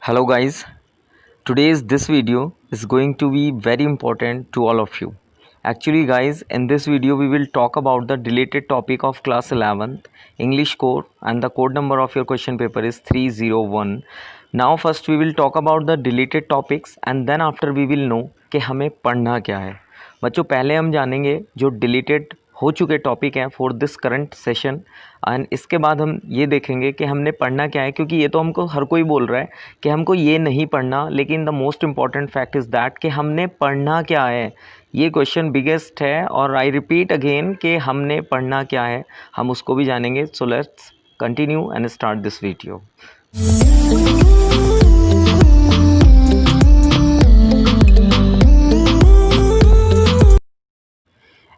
Hello guys, today's this video is going to be very important to all of you. Actually guys, in this video we will talk about the related topic of class 11th English core, and the code number of your question paper is 301. Now first we will talk about the deleted topics and then after we will know कि हमें पढ़ना क्या है. बच्चों पहले हम जानेंगे जो डिलीटेड हो चुके टॉपिक हैं for this current session, and इसके बाद हम ये देखेंगे कि हमने पढ़ना क्या है, क्योंकि ये तो हमको हर कोई बोल रहा है कि हमको ये नहीं पढ़ना, लेकिन the most important fact is that कि हमने पढ़ना क्या है. ये क्वेश्चन बिगेस्ट है और आई रिपीट अगेन कि हमने पढ़ना क्या है, हम उसको भी जानेंगे. So let's continue and start this video.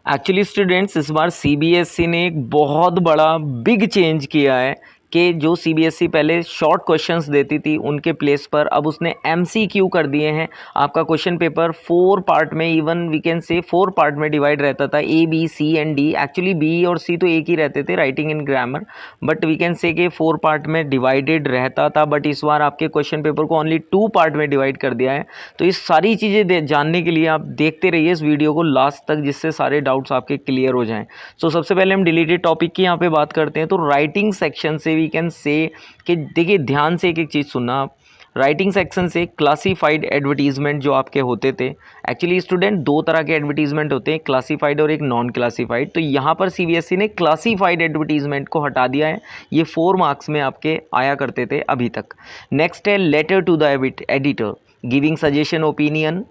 Actually students इस बार सीबीएसई ने एक बहुत बड़ा बिग चेंज किया है कि जो सीबीएसई पहले शॉर्ट क्वेश्चंस देती थी उनके प्लेस पर अब उसने एमसीक्यू कर दिए हैं. आपका क्वेश्चन पेपर 4 पार्ट में, even we can say 4 part में डिवाइड रहता था, A B C and D. Actually B और सी तो एक ही रहते थे, writing in grammar, but we can say कि 4 पार्ट में डिवाइडेड रहता था. बट इस बार आपके क्वेश्चन पेपर को ओनली 2 पार्ट में डिवाइड कर दिया है. तो ये सारी चीज़ें जानने के लिए आप देखते रहिए इस वीडियो को लास्ट तक, जिससे सारे डाउट्स आपके क्लियर हो जाएँ. सो सबसे पहले हम डिलीटेड टॉपिक की यहाँ पे बात करते हैं. तो राइटिंग सेक्शन से वी कैन से कि देखिए ध्यान से एक एक चीज़ सुनना आप. राइटिंग सेक्शन से क्लासीफाइड एडवर्टीजमेंट जो आपके होते थे, एक्चुअली स्टूडेंट 2 तरह के एडवर्टीजमेंट होते हैं, क्लासीफाइड और एक नॉन क्लासीफाइड. तो यहाँ पर सीबीएसई ने क्लासीफाइड एडवर्टीजमेंट को हटा दिया है. ये 4 मार्क्स में आपके आया करते थे अभी तक. नेक्स्ट है letter to the editor giving suggestion opinion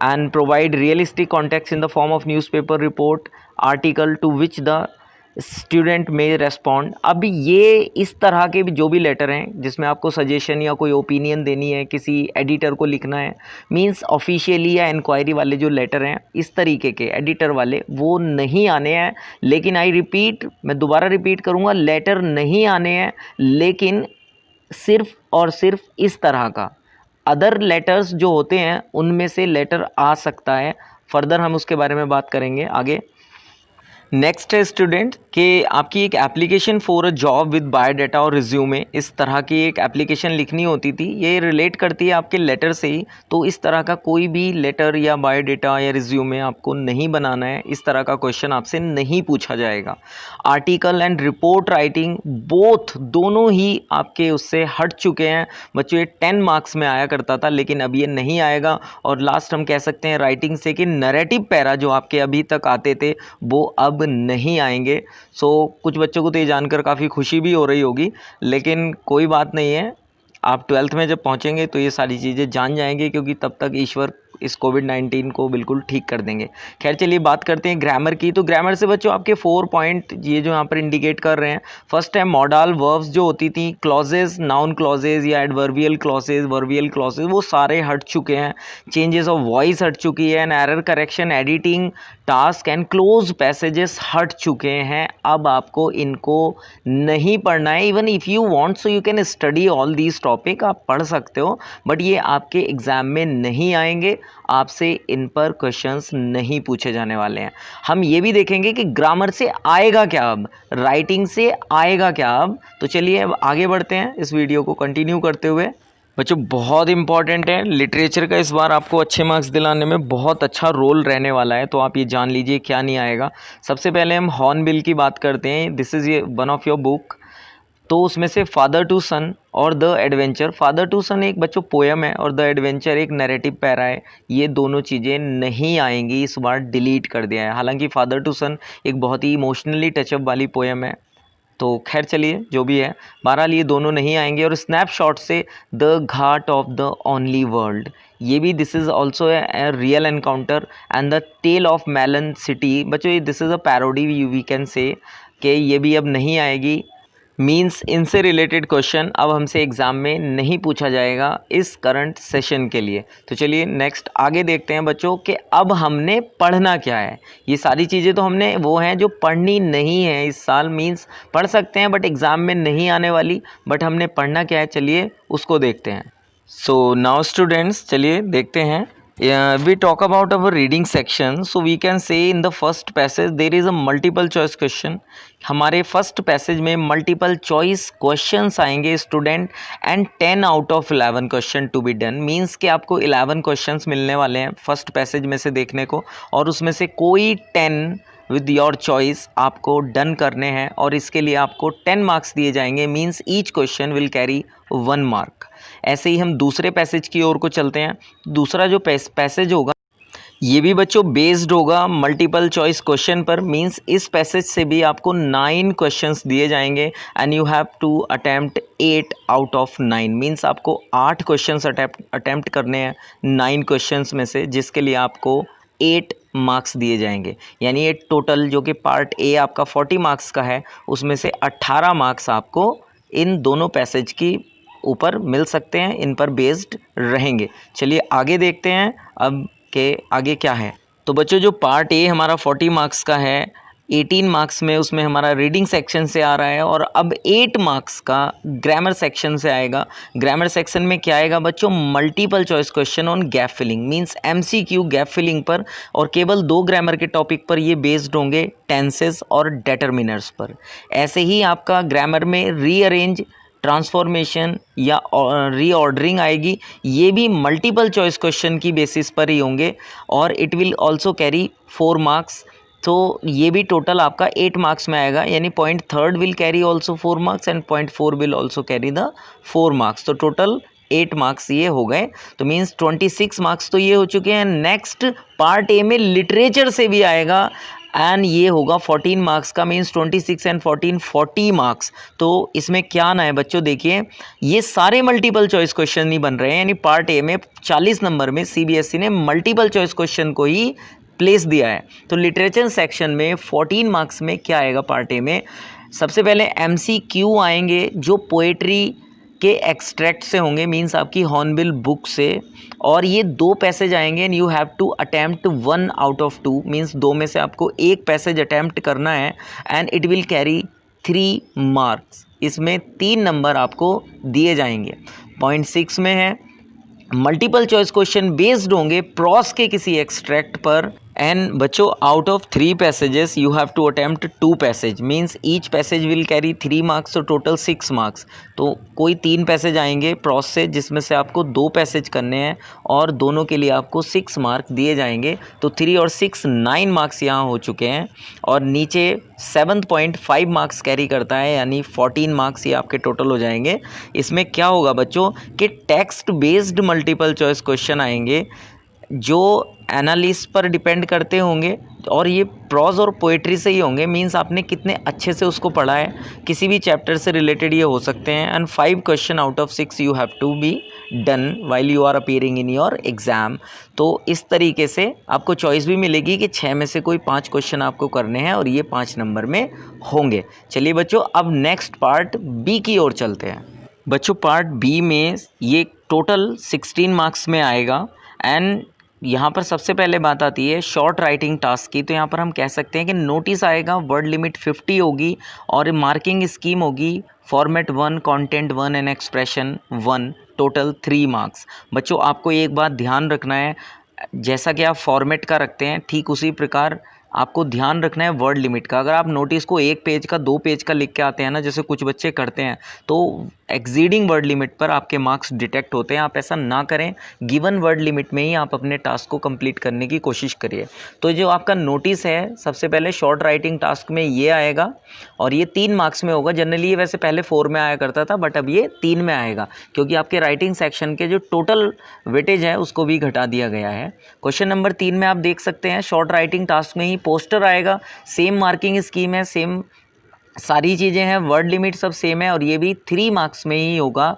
and provide realistic context in the form of newspaper report article to which the student में रेस्पॉन्ड. अब ये इस तरह के भी जो भी लेटर हैं जिसमें आपको सजेशन या कोई ओपिनियन देनी है, किसी एडिटर को लिखना है, मींस ऑफिशियली या इंक्वायरी वाले जो लेटर हैं इस तरीके के एडिटर वाले, वो नहीं आने हैं. लेकिन आई रिपीट, मैं दोबारा रिपीट करूँगा, लेटर नहीं आने हैं, लेकिन सिर्फ और सिर्फ इस तरह का अदर लेटर्स जो होते हैं उनमें से लेटर आ सकता है. फर्दर हम उसके बारे में बात करेंगे आगे. नेक्स्ट है स्टूडेंट कि आपकी एक application for a job with biodata और रिज्यूमे, इस तरह की एक एप्लीकेशन लिखनी होती थी. ये रिलेट करती है आपके लेटर से ही. तो इस तरह का कोई भी लेटर या बायोडाटा या रिज्यूमे आपको नहीं बनाना है. इस तरह का क्वेश्चन आपसे नहीं पूछा जाएगा. Article and report writing both दोनों ही आपके उससे हट चुके हैं. बच्चों ये 10 मार्क्स में आया करता था, लेकिन अब ये नहीं आएगा. और लास्ट हम कह सकते हैं राइटिंग से कि नैरेटिव पैरा जो आपके अभी तक आते थे वो अब नहीं आएंगे. सो कुछ बच्चों को तो ये जानकर काफ़ी खुशी भी हो रही होगी, लेकिन कोई बात नहीं है. आप 12th में जब पहुंचेंगे तो ये सारी चीज़ें जान जाएंगे, क्योंकि तब तक ईश्वर इस कोविड-19 को बिल्कुल ठीक कर देंगे. खैर चलिए बात करते हैं ग्रामर की. तो ग्रामर से बच्चों आपके 4 पॉइंट ये जो यहाँ पर इंडिकेट कर रहे हैं. फर्स्ट है मॉडल वर्ब्स जो होती थी, क्लॉजेज, नाउन क्लॉजेज या एडवर्बियल क्लॉजेज, वर्बियल क्लॉजेज, वो सारे हट चुके हैं. चेंजेस ऑफ वॉइस हट चुकी है, and error correction, editing task and close passages हट चुके हैं. अब आपको इनको नहीं पढ़ना है. Even if you want so you can study all these topic, आप पढ़ सकते हो, बट ये आपके एग्ज़ाम में नहीं आएंगे. आपसे इन पर क्वेश्चंस नहीं पूछे जाने वाले हैं. हम ये भी देखेंगे कि ग्रामर से आएगा क्या, अब राइटिंग से आएगा क्या. अब तो चलिए अब आगे बढ़ते हैं इस वीडियो को कंटिन्यू करते हुए. बच्चों बहुत इंपॉर्टेंट है, लिटरेचर का इस बार आपको अच्छे मार्क्स दिलाने में बहुत अच्छा रोल रहने वाला है. तो आप ये जान लीजिए क्या नहीं आएगा. सबसे पहले हम हॉर्नबिल की बात करते हैं. दिस इज़ ये वन ऑफ योर बुक. तो उसमें से फादर टू सन और द एडवेंचर, फादर टू सन एक बच्चों पोएम है और द एडवेंचर एक नैरेटिव पैरा है. ये दोनों चीज़ें नहीं आएंगी, इस बार डिलीट कर दिया है. हालांकि फादर टू सन एक बहुत ही इमोशनली टचअप वाली पोएम है. तो खैर चलिए जो भी है, बहरहाल ये दोनों नहीं आएंगे. और स्नैपशॉट से the ghat of the only world, ये भी this is also a real encounter. And the tale of melon city, बच्चों this is a parody we can say कि ये भी अब नहीं आएगी. मींस इनसे रिलेटेड क्वेश्चन अब हमसे एग्ज़ाम में नहीं पूछा जाएगा इस करंट सेशन के लिए. तो चलिए नेक्स्ट आगे देखते हैं बच्चों कि अब हमने पढ़ना क्या है. ये सारी चीज़ें तो हमने वो हैं जो पढ़नी नहीं है इस साल, मींस पढ़ सकते हैं बट एग्ज़ाम में नहीं आने वाली. बट हमने पढ़ना क्या है, चलिए उसको देखते हैं. सो नाउ स्टूडेंट्स चलिए देखते हैं We talk about our reading section, so we can say in the first passage there is a multiple choice question. हमारे फर्स्ट पैसेज में मल्टीपल चॉइस क्वेश्चंस आएंगे student, and 10 out of 11 question to be done, means कि आपको 11 questions मिलने वाले हैं first passage में से देखने को, और उसमें से कोई 10 विद योर चॉइस आपको डन करने हैं, और इसके लिए आपको 10 मार्क्स दिए जाएंगे, means each question will carry 1 mark. ऐसे ही हम दूसरे पैसेज की ओर को चलते हैं। दूसरा जो पैसेज होगा ये भी बच्चों बेस्ड होगा मल्टीपल चॉइस क्वेश्चन पर, मींस इस पैसेज से भी आपको 9 क्वेश्चंस दिए जाएंगे and you have to attempt 8 out of 9, means आपको 8 क्वेश्चंस अटेम्प्ट करने हैं 9 क्वेश्चंस में से, जिसके लिए आपको 8 मार्क्स दिए जाएंगे। यानी ये टोटल जो कि पार्ट ए आपका 40 मार्क्स का है, उसमें से 18 मार्क्स आपको इन दोनों पैसेज की ऊपर मिल सकते हैं, इन पर बेस्ड रहेंगे। चलिए आगे देखते हैं अब के आगे क्या है। तो बच्चों जो पार्ट ए हमारा 40 मार्क्स का है, 18 मार्क्स में उसमें हमारा रीडिंग सेक्शन से आ रहा है, और अब 8 मार्क्स का ग्रामर सेक्शन से आएगा। ग्रामर सेक्शन में क्या आएगा बच्चों? Multiple choice question on gap filling, means MCQ gap filling पर, और केवल 2 ग्रामर के टॉपिक पर ये बेस्ड होंगे, टेंसेस और डेटर्मिनर्स पर। ऐसे ही आपका ग्रामर में रीअरेंज, ट्रांसफॉर्मेशन या रीऑर्डरिंग आएगी, ये भी मल्टीपल चॉइस क्वेश्चन की बेसिस पर ही होंगे, और it will also carry 4 marks. तो ये भी टोटल आपका 8 मार्क्स में आएगा, यानी point third will carry also 4 marks and point 4 will also carry the 4 marks. तो टोटल 8 मार्क्स ये हो गए, तो मीन्स 26 मार्क्स तो ये हो चुके हैं। नेक्स्ट पार्ट ए में लिटरेचर से भी आएगा, एंड ये होगा 14 मार्क्स का, मीन्स 26 एंड 14 40 मार्क्स। तो इसमें क्या आना है बच्चों, देखिए ये सारे मल्टीपल चॉइस क्वेश्चन नहीं बन रहे हैं, यानी पार्ट ए में 40 नंबर में सीबीएसई ने मल्टीपल चॉइस क्वेश्चन को ही प्लेस दिया है। तो लिटरेचर सेक्शन में 14 मार्क्स में क्या आएगा पार्ट ए में? सबसे पहले एमसीक्यू आएंगे जो पोएट्री के एक्सट्रैक्ट से होंगे, मींस आपकी हॉर्नबिल बुक से, और ये 2 पैसेज आएंगे and you have to attempt 1 out of 2, means 2 में से आपको 1 पैसेज अटैम्प्ट करना है, and it will carry 3 marks. इसमें 3 नंबर आपको दिए जाएंगे। पॉइंट 6 में है मल्टीपल चॉइस क्वेश्चन बेस्ड होंगे प्रॉस के किसी एक्सट्रैक्ट पर, एंड बच्चों out of 3 passages you have to attempt 2 passage, means each passage will carry 3 marks, तो टोटल 6 मार्क्स। तो कोई 3 पैसेज आएंगे प्रॉस से, जिसमें से आपको 2 पैसेज करने हैं, और दोनों के लिए आपको 6 मार्क्स दिए जाएंगे। तो 3 और 6 9 मार्क्स यहाँ हो चुके हैं, और नीचे 7.5 मार्क्स कैरी करता है, यानी 14 मार्क्स ये आपके टोटल हो जाएंगे। इसमें क्या होगा बच्चों कि text based multiple choice question आएंगे जो एनालिस्ट पर डिपेंड करते होंगे, और ये प्रोज और पोएट्री से ही होंगे, मींस आपने कितने अच्छे से उसको पढ़ा है, किसी भी चैप्टर से रिलेटेड ये हो सकते हैं। And 5 question out of 6 you have to be done while you are appearing in your exam. तो इस तरीके से आपको चॉइस भी मिलेगी कि 6 में से कोई 5 क्वेश्चन आपको करने हैं, और ये 5 नंबर में होंगे। चलिए बच्चों अब नेक्स्ट पार्ट बी की ओर चलते हैं। बच्चों पार्ट बी में ये टोटल 16 मार्क्स में आएगा, एंड यहाँ पर सबसे पहले बात आती है शॉर्ट राइटिंग टास्क की। तो यहाँ पर हम कह सकते हैं कि नोटिस आएगा, वर्ड लिमिट 50 होगी, और मार्किंग स्कीम होगी format 1, content 1 and expression 1, total 3 marks. बच्चों आपको एक बात ध्यान रखना है, जैसा कि आप फॉर्मेट का रखते हैं ठीक उसी प्रकार आपको ध्यान रखना है वर्ड लिमिट का। अगर आप नोटिस को 1 पेज का 2 पेज का लिख के आते हैं ना, जैसे कुछ बच्चे करते हैं, तो एक्सीडिंग वर्ड लिमिट पर आपके मार्क्स डिटेक्ट होते हैं। आप ऐसा ना करें, गिवन वर्ड लिमिट में ही आप अपने टास्क को कंप्लीट करने की कोशिश करिए। तो जो आपका नोटिस है सबसे पहले शॉर्ट राइटिंग टास्क में ये आएगा, और ये 3 मार्क्स में होगा। जनरली ये वैसे पहले 4 में आया करता था, बट अब ये 3 में आएगा, क्योंकि आपके राइटिंग सेक्शन के जो टोटल वेटेज है उसको भी घटा दिया गया है। क्वेश्चन नंबर 3 में आप देख सकते हैं शॉर्ट राइटिंग टास्क में ही पोस्टर आएगा, सेम मार्किंग स्कीम है, सेम सारी चीज़ें हैं, वर्ड लिमिट सब सेम है, और ये भी 3 मार्क्स में ही होगा।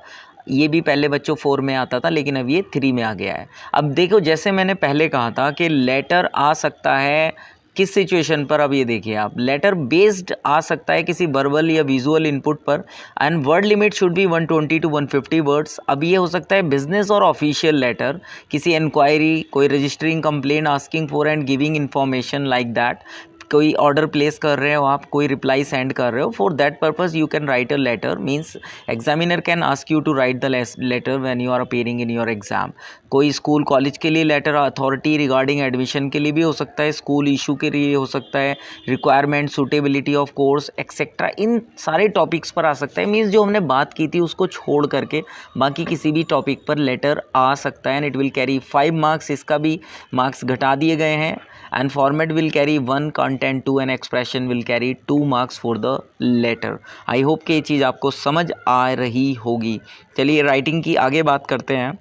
ये भी पहले बच्चों 4 में आता था, लेकिन अब ये 3 में आ गया है। अब देखो जैसे मैंने पहले कहा था कि लेटर आ सकता है किस सिचुएशन पर, अब ये देखिए आप, लेटर बेस्ड आ सकता है किसी वर्बल या विजुअल इनपुट पर, and word limit should be 120 to 150 words. अब ये हो सकता है बिजनेस और ऑफिशियल लेटर, किसी इंक्वायरी, कोई registering complaint, asking for and giving information like that. कोई ऑर्डर प्लेस कर रहे हो आप, कोई रिप्लाई सेंड कर रहे हो, for that purpose you can write a letter, means examiner can ask you to write the letter when you are appearing in your exam. कोई स्कूल कॉलेज के लिए लेटर अथॉरिटी रिगार्डिंग एडमिशन के लिए भी हो सकता है, स्कूल इशू के लिए हो सकता है, requirement suitability of course etcetera, इन सारे टॉपिक्स पर आ सकता है। मीन्स जो हमने बात की थी उसको छोड़ करके बाकी किसी भी टॉपिक पर लेटर आ सकता है, and it will carry 5 marks. इसका भी मार्क्स घटा दिए गए हैं, and format will carry 1 content 2 and expression will carry 2 marks for the letter. I hope कि ये चीज़ आपको समझ आ रही होगी। चलिए राइटिंग की आगे बात करते हैं।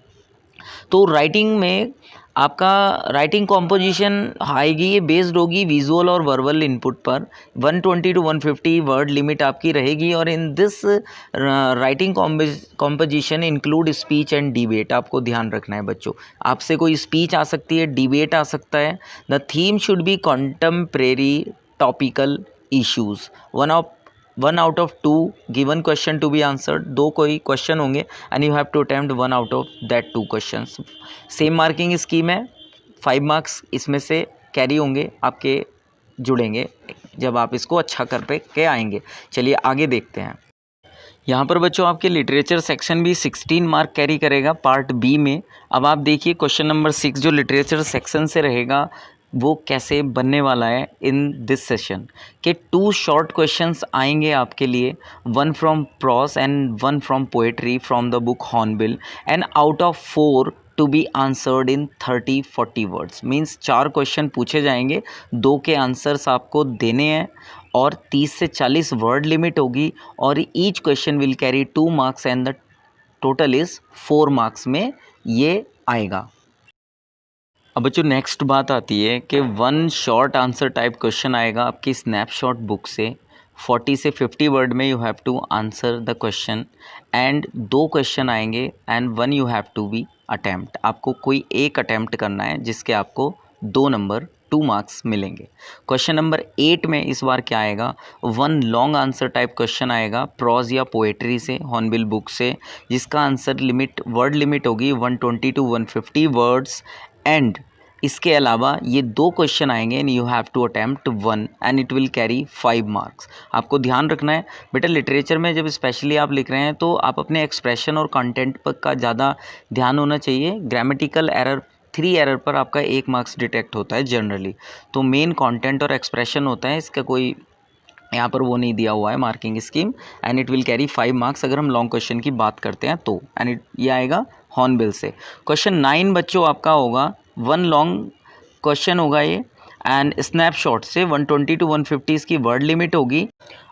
तो राइटिंग में आपका राइटिंग कॉम्पोजिशन आएगी, ये बेस्ड होगी विजुअल और वर्बल इनपुट पर। 120 टू 150 वर्ड लिमिट आपकी रहेगी, और in this writing composition include speech and debate. आपको ध्यान रखना है बच्चों, आपसे कोई स्पीच आ सकती है, डिबेट आ सकता है। The theme should be contemporary topical issues. One out of 2 given question to be answered. 2 कोई क्वेश्चन होंगे and you have to attempt 1 out of that 2 questions. Same marking scheme है, 5 मार्क्स इसमें से कैरी होंगे आपके, जुड़ेंगे जब आप इसको अच्छा कर पे के आएंगे। चलिए आगे देखते हैं। यहाँ पर बच्चों आपके लिटरेचर सेक्शन भी 16 मार्क कैरी करेगा पार्ट बी में। अब आप देखिए क्वेश्चन नंबर 6 जो लिटरेचर सेक्शन से रहेगा वो कैसे बनने वाला है इन दिस सेशन के 2 शॉर्ट क्वेश्चंस आएंगे आपके लिए, 1 from prose and 1 from poetry from the book Hornbill, and out of 4 to be answered in 30-40 words. Means 4 question पूछे जाएंगे, 2 के आंसर्स आपको देने हैं, और 30 से 40 वर्ड लिमिट होगी, और each question will carry 2 marks and the total is 4 marks में ये आएगा। अब बच्चों नेक्स्ट बात आती है कि 1 शॉर्ट आंसर टाइप क्वेश्चन आएगा आपकी स्नैपशॉट बुक से, 40 से 50 वर्ड में you have to answer the question, and 2 question आएंगे and 1 you have to be attempt. आपको कोई एक अटैम्प्ट करना है जिसके आपको 2 नंबर 2 मार्क्स मिलेंगे। क्वेश्चन नंबर 8 में इस बार क्या आएगा, 1 लॉन्ग आंसर टाइप क्वेश्चन आएगा प्रोज या पोएट्री से, हॉर्नबिल बुक से, जिसका आंसर लिमिट वर्ड लिमिट होगी 120 टू 150 वर्ड्स, एंड इसके अलावा ये 2 क्वेश्चन आएंगे and you have to attempt 1 and it will carry 5 marks. आपको ध्यान रखना है बेटा, लिटरेचर में जब स्पेशली आप लिख रहे हैं तो आप अपने एक्सप्रेशन और कंटेंट पर का ज़्यादा ध्यान होना चाहिए। ग्रामेटिकल एरर 3 एरर पर आपका 1 मार्क्स डिटेक्ट होता है जनरली, तो मेन कंटेंट और एक्सप्रेशन होता है, इसका कोई यहाँ पर वो नहीं दिया हुआ है marking scheme, and it will carry 5 marks अगर हम लॉन्ग क्वेश्चन की बात करते हैं तो, एंड ये आएगा हॉर्नबिल से। क्वेश्चन 9 बच्चों आपका होगा 1 लॉन्ग क्वेश्चन होगा ये, एंड स्नैपशॉट से 120 टू 150 इसकी वर्ड लिमिट होगी,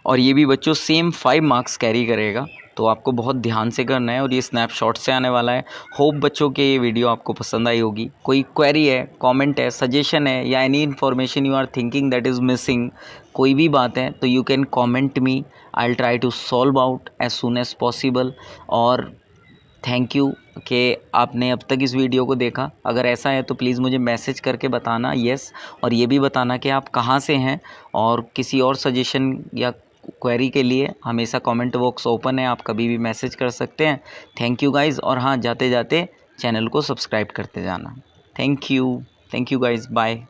और ये भी बच्चों सेम 5 मार्क्स कैरी करेगा, तो आपको बहुत ध्यान से करना है, और ये स्नैपशॉट से आने वाला है। होप बच्चों के ये वीडियो आपको पसंद आई होगी। कोई क्वेरी है, कमेंट है, सजेशन है, या any information you are thinking that is missing, कोई भी बात है तो you can comment me, I will try to solve out as soon as possible. और थैंक यू कि आपने अब तक इस वीडियो को देखा। अगर ऐसा है तो प्लीज़ मुझे मैसेज करके बताना येस, और ये भी बताना कि आप कहाँ से हैं, और किसी और सजेशन या क्वेरी के लिए हमेशा कमेंट बॉक्स ओपन है, आप कभी भी मैसेज कर सकते हैं। थैंक यू गाइज़, और हाँ जाते जाते चैनल को सब्सक्राइब करते जाना। Thank you guys, bye.